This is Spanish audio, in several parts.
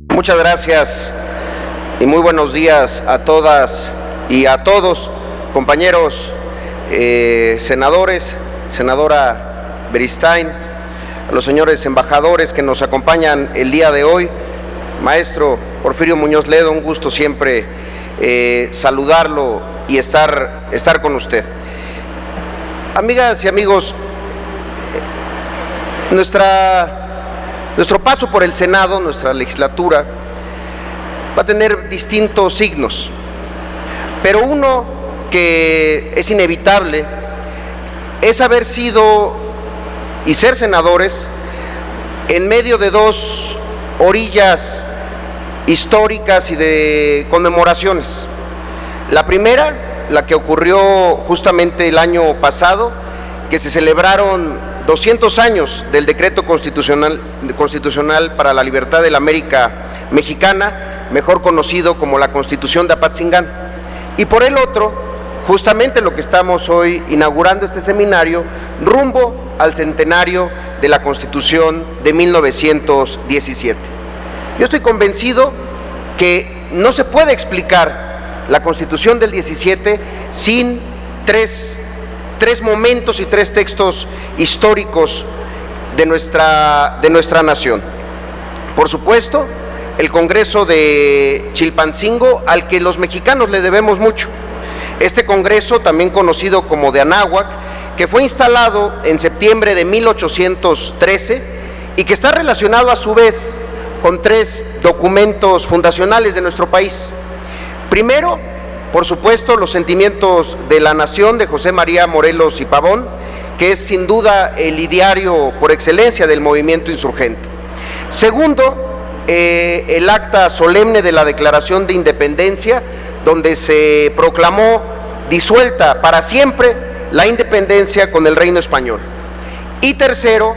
Muchas gracias y muy buenos días a todas y a todos, compañeros senadores, senadora Beristain, a los señores embajadores que nos acompañan el día de hoy, maestro Porfirio Muñoz Ledo, un gusto siempre saludarlo y estar con usted. Amigas y amigos, nuestro paso por el Senado, nuestra legislatura, va a tener distintos signos, pero uno que es inevitable es haber sido y ser senadores en medio de dos orillas históricas y de conmemoraciones. La primera, la que ocurrió justamente el año pasado, que se celebraron 200 años del decreto constitucional para la libertad de la América Mexicana, mejor conocido como la Constitución de Apatzingán. Y por el otro, justamente lo que estamos hoy inaugurando este seminario, rumbo al centenario de la Constitución de 1917. Yo estoy convencido que no se puede explicar la Constitución del 17 sin tres momentos y tres textos históricos de nuestra nación. Por supuesto, el Congreso de Chilpancingo, al que los mexicanos le debemos mucho. Este Congreso, también conocido como de Anáhuac, que fue instalado en septiembre de 1813 y que está relacionado a su vez con tres documentos fundacionales de nuestro país. Primero, por supuesto, los sentimientos de la nación de José María Morelos y Pavón, que es sin duda el ideario por excelencia del movimiento insurgente. Segundo, el acta solemne de la Declaración de Independencia, donde se proclamó disuelta para siempre la independencia con el reino español. Y tercero,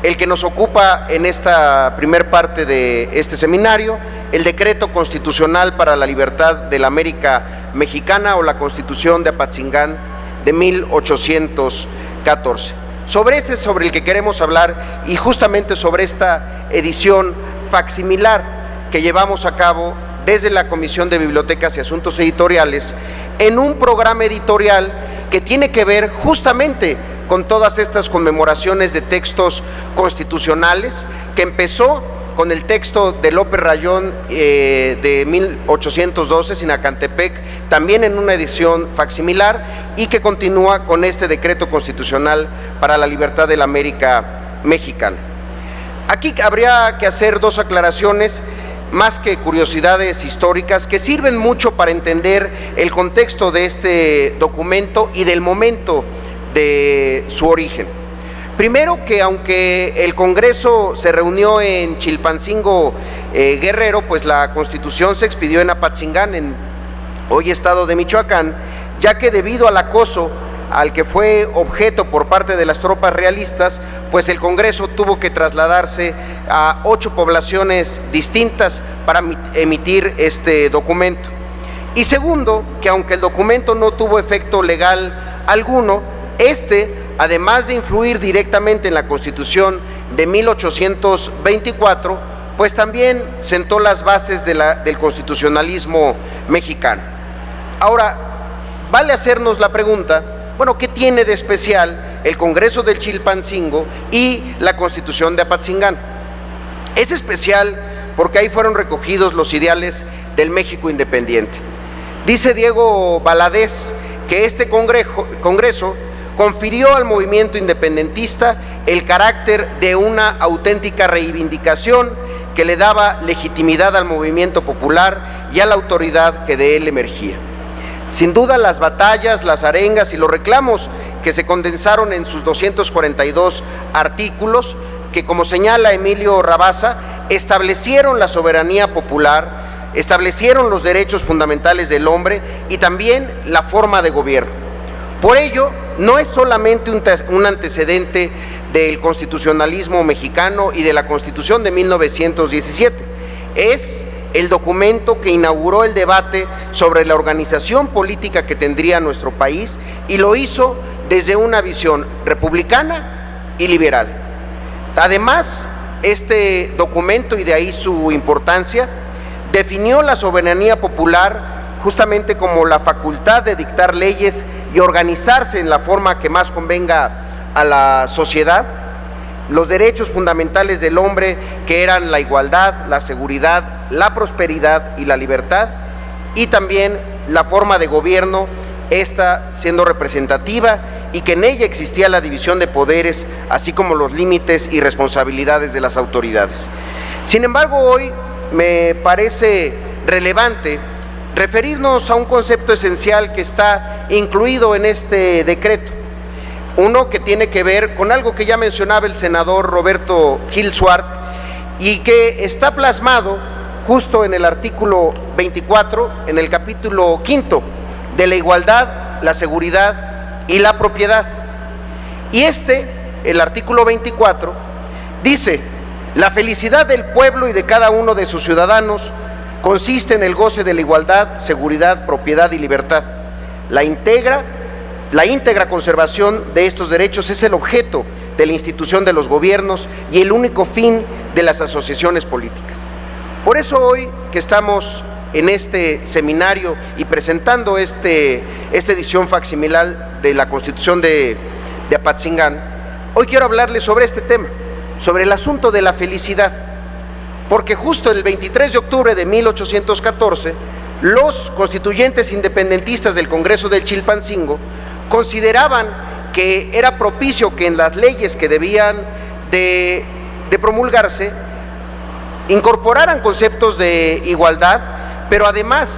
el que nos ocupa en esta primer parte de este seminario, el decreto constitucional para la libertad de la América Mexicana, o la Constitución de Apatzingán de 1814. Sobre el que queremos hablar, y justamente sobre esta edición facsimilar que llevamos a cabo desde la Comisión de Bibliotecas y Asuntos Editoriales, en un programa editorial que tiene que ver justamente con todas estas conmemoraciones de textos constitucionales, que empezó con el texto de López Rayón de 1812, Sinacantepec, también en una edición facsimilar, y que continúa con este decreto constitucional para la libertad de la América Mexicana. Aquí habría que hacer dos aclaraciones, más que curiosidades históricas, que sirven mucho para entender el contexto de este documento y del momento de su origen. Primero, que aunque el Congreso se reunió en Chilpancingo, Guerrero, pues la Constitución se expidió en Apatzingán, en hoy estado de Michoacán, ya que debido al acoso al que fue objeto por parte de las tropas realistas, pues el Congreso tuvo que trasladarse a 8 poblaciones distintas para emitir este documento. Y segundo, que aunque el documento no tuvo efecto legal alguno, además de influir directamente en la Constitución de 1824, pues también sentó las bases del constitucionalismo mexicano. Ahora, vale hacernos la pregunta, bueno, ¿qué tiene de especial el Congreso del Chilpancingo y la Constitución de Apatzingán? Es especial porque ahí fueron recogidos los ideales del México independiente. Dice Diego Valadez que este Congreso confirió al movimiento independentista el carácter de una auténtica reivindicación que le daba legitimidad al movimiento popular y a la autoridad que de él emergía. Sin duda, las batallas, las arengas y los reclamos que se condensaron en sus 242 artículos, que, como señala Emilio Rabasa, establecieron la soberanía popular, establecieron los derechos fundamentales del hombre y también la forma de gobierno. Por ello, no es solamente un antecedente del constitucionalismo mexicano y de la Constitución de 1917, es el documento que inauguró el debate sobre la organización política que tendría nuestro país, y lo hizo desde una visión republicana y liberal. Además, este documento, y de ahí su importancia, definió la soberanía popular justamente como la facultad de dictar leyes y organizarse en la forma que más convenga a la sociedad, los derechos fundamentales del hombre, que eran la igualdad, la seguridad, la prosperidad y la libertad, y también la forma de gobierno, esta siendo representativa, y que en ella existía la división de poderes, así como los límites y responsabilidades de las autoridades. Sin embargo, hoy me parece relevante referirnos a un concepto esencial que está incluido en este decreto, uno que tiene que ver con algo que ya mencionaba el senador Roberto Gil Suart y que está plasmado justo en el artículo 24, en el capítulo 5 de la igualdad, la seguridad y la propiedad. Y el artículo 24, dice: la felicidad del pueblo y de cada uno de sus ciudadanos consiste en el goce de la igualdad, seguridad, propiedad y libertad. La íntegra conservación de estos derechos es el objeto de la institución de los gobiernos y el único fin de las asociaciones políticas. Por eso hoy que estamos en este seminario y presentando esta edición facsimilar de la Constitución de Apatzingán, hoy quiero hablarles sobre este tema, sobre el asunto de la felicidad, porque justo el 23 de octubre de 1814, los constituyentes independentistas del Congreso del Chilpancingo consideraban que era propicio que en las leyes que debían de promulgarse incorporaran conceptos de igualdad, pero además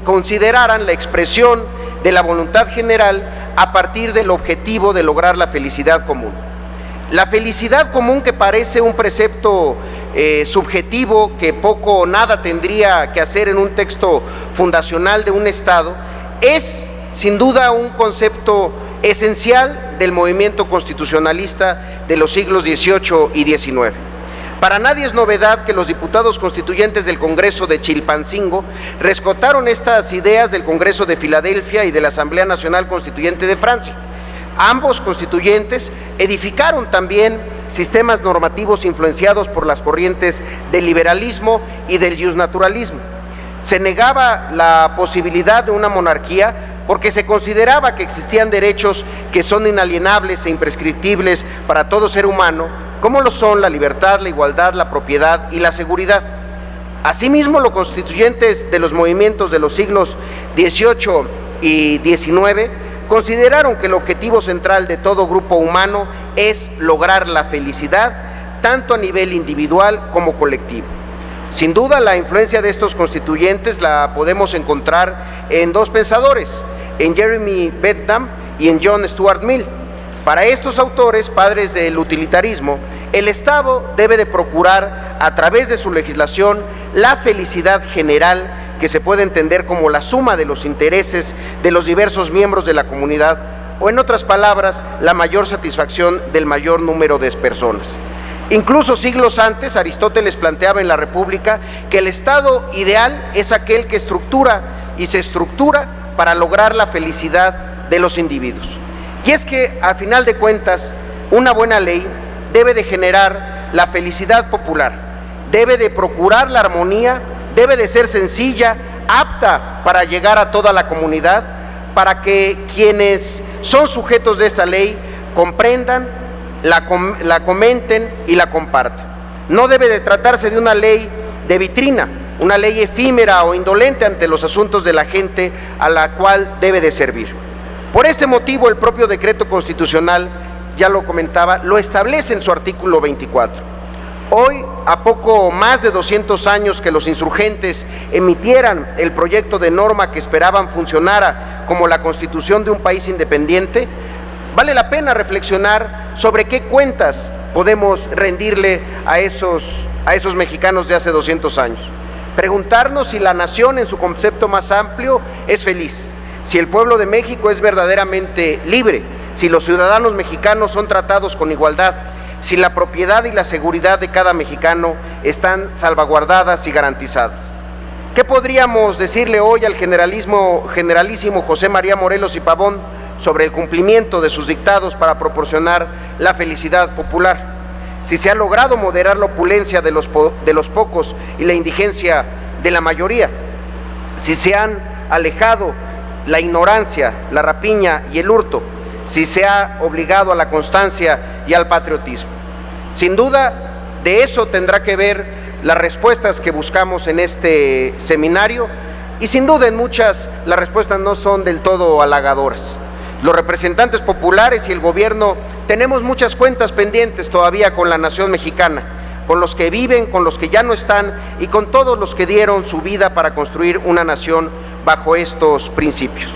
consideraran la expresión de la voluntad general a partir del objetivo de lograr la felicidad común. La felicidad común, que parece un precepto subjetivo que poco o nada tendría que hacer en un texto fundacional de un Estado, es sin duda un concepto esencial del movimiento constitucionalista de los siglos XVIII y XIX. Para nadie es novedad que los diputados constituyentes del Congreso de Chilpancingo rescataron estas ideas del Congreso de Filadelfia y de la Asamblea Nacional Constituyente de Francia. Ambos constituyentes edificaron también sistemas normativos influenciados por las corrientes del liberalismo y del justnaturalismo. Se negaba la posibilidad de una monarquía porque se consideraba que existían derechos que son inalienables e imprescriptibles para todo ser humano, como lo son la libertad, la igualdad, la propiedad y la seguridad. Asimismo, los constituyentes de los movimientos de los siglos XVIII y XIX consideraron que el objetivo central de todo grupo humano es lograr la felicidad, tanto a nivel individual como colectivo. Sin duda, la influencia de estos constituyentes la podemos encontrar en dos pensadores, en Jeremy Bentham y en John Stuart Mill. Para estos autores, padres del utilitarismo, el Estado debe de procurar, a través de su legislación, la felicidad general, que se puede entender como la suma de los intereses de los diversos miembros de la comunidad, o en otras palabras, la mayor satisfacción del mayor número de personas. Incluso siglos antes, Aristóteles planteaba en la República que el Estado ideal es aquel que estructura y se estructura para lograr la felicidad de los individuos. Y es que, a final de cuentas, una buena ley debe de generar la felicidad popular, debe de procurar la armonía, debe de ser sencilla, apta para llegar a toda la comunidad, para que quienes son sujetos de esta ley comprendan, la comenten y la compartan. No debe de tratarse de una ley de vitrina, una ley efímera o indolente ante los asuntos de la gente a la cual debe de servir. Por este motivo, el propio decreto constitucional, ya lo comentaba, lo establece en su artículo 24. Hoy, a poco más de 200 años que los insurgentes emitieran el proyecto de norma que esperaban funcionara como la constitución de un país independiente, vale la pena reflexionar sobre qué cuentas podemos rendirle a esos mexicanos de hace 200 años. Preguntarnos si la nación, en su concepto más amplio, es feliz, si el pueblo de México es verdaderamente libre, si los ciudadanos mexicanos son tratados con igualdad, si la propiedad y la seguridad de cada mexicano están salvaguardadas y garantizadas. ¿Qué podríamos decirle hoy al generalísimo José María Morelos y Pavón sobre el cumplimiento de sus dictados para proporcionar la felicidad popular? si se ha logrado moderar la opulencia de los pocos y la indigencia de la mayoría, si se han alejado la ignorancia, la rapiña y el hurto, si se ha obligado a la constancia y al patriotismo. Sin duda, de eso tendrá que ver las respuestas que buscamos en este seminario, y sin duda en muchas las respuestas no son del todo halagadoras. Los representantes populares y el gobierno tenemos muchas cuentas pendientes todavía con la nación mexicana, con los que viven, con los que ya no están y con todos los que dieron su vida para construir una nación bajo estos principios.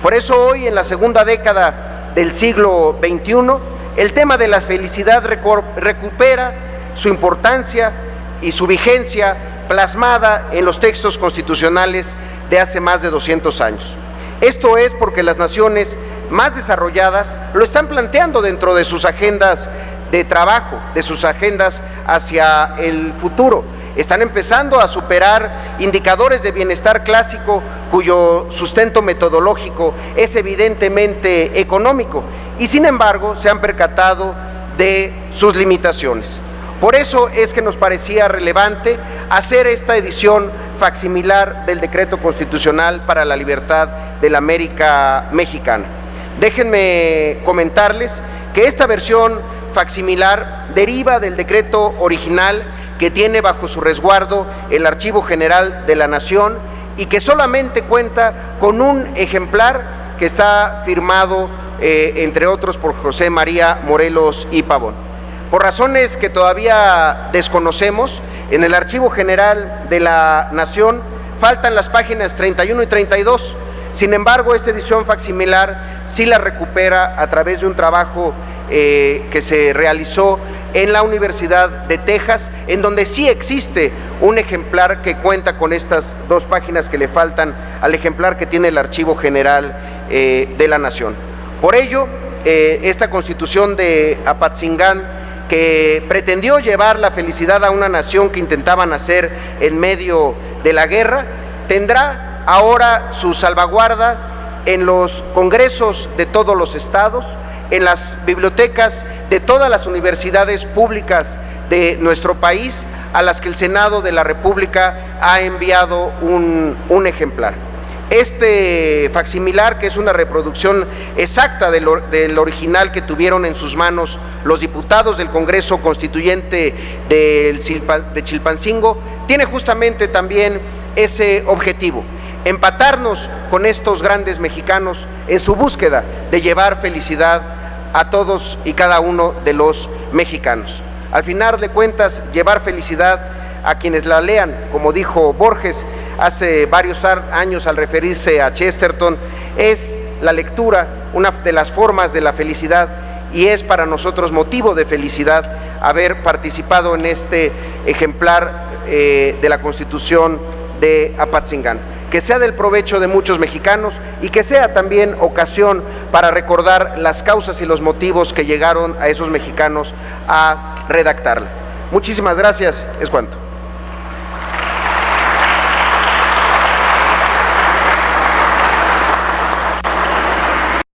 Por eso hoy, en la segunda década del siglo XXI, el tema de la felicidad recupera su importancia y su vigencia plasmada en los textos constitucionales de hace más de 200 años. Esto es porque las naciones más desarrolladas lo están planteando dentro de sus agendas de trabajo, de sus agendas hacia el futuro. Están empezando a superar indicadores de bienestar clásico cuyo sustento metodológico es evidentemente económico, y sin embargo se han percatado de sus limitaciones. Por eso es que nos parecía relevante hacer esta edición facsimilar del Decreto Constitucional para la Libertad de la América Mexicana. Déjenme comentarles que esta versión facsimilar deriva del decreto original que tiene bajo su resguardo el Archivo General de la Nación y que solamente cuenta con un ejemplar que está firmado, entre otros, por José María Morelos y Pavón. Por razones que todavía desconocemos, en el Archivo General de la Nación faltan las páginas 31 y 32. Sin embargo, esta edición facsimilar sí la recupera a través de un trabajo que se realizó en la Universidad de Texas, en donde sí existe un ejemplar que cuenta con estas 2 páginas que le faltan al ejemplar que tiene el Archivo General de la Nación. Por ello, esta Constitución de Apatzingán, que pretendió llevar la felicidad a una nación que intentaban hacer en medio de la guerra, tendrá ahora su salvaguarda en los congresos de todos los estados, en las bibliotecas de todas las universidades públicas de nuestro país, a las que el Senado de la República ha enviado un ejemplar. Este facsimilar, que es una reproducción exacta del original que tuvieron en sus manos los diputados del Congreso Constituyente de Chilpancingo, tiene justamente también ese objetivo: empatarnos con estos grandes mexicanos en su búsqueda de llevar felicidad a todos y cada uno de los mexicanos. Al final de cuentas, llevar felicidad a quienes la lean, como dijo Borges hace varios años al referirse a Chesterton, es la lectura una de las formas de la felicidad, y es para nosotros motivo de felicidad haber participado en este ejemplar de la Constitución de Apatzingán. Que sea del provecho de muchos mexicanos y que sea también ocasión para recordar las causas y los motivos que llegaron a esos mexicanos a redactarla. Muchísimas gracias, es cuanto.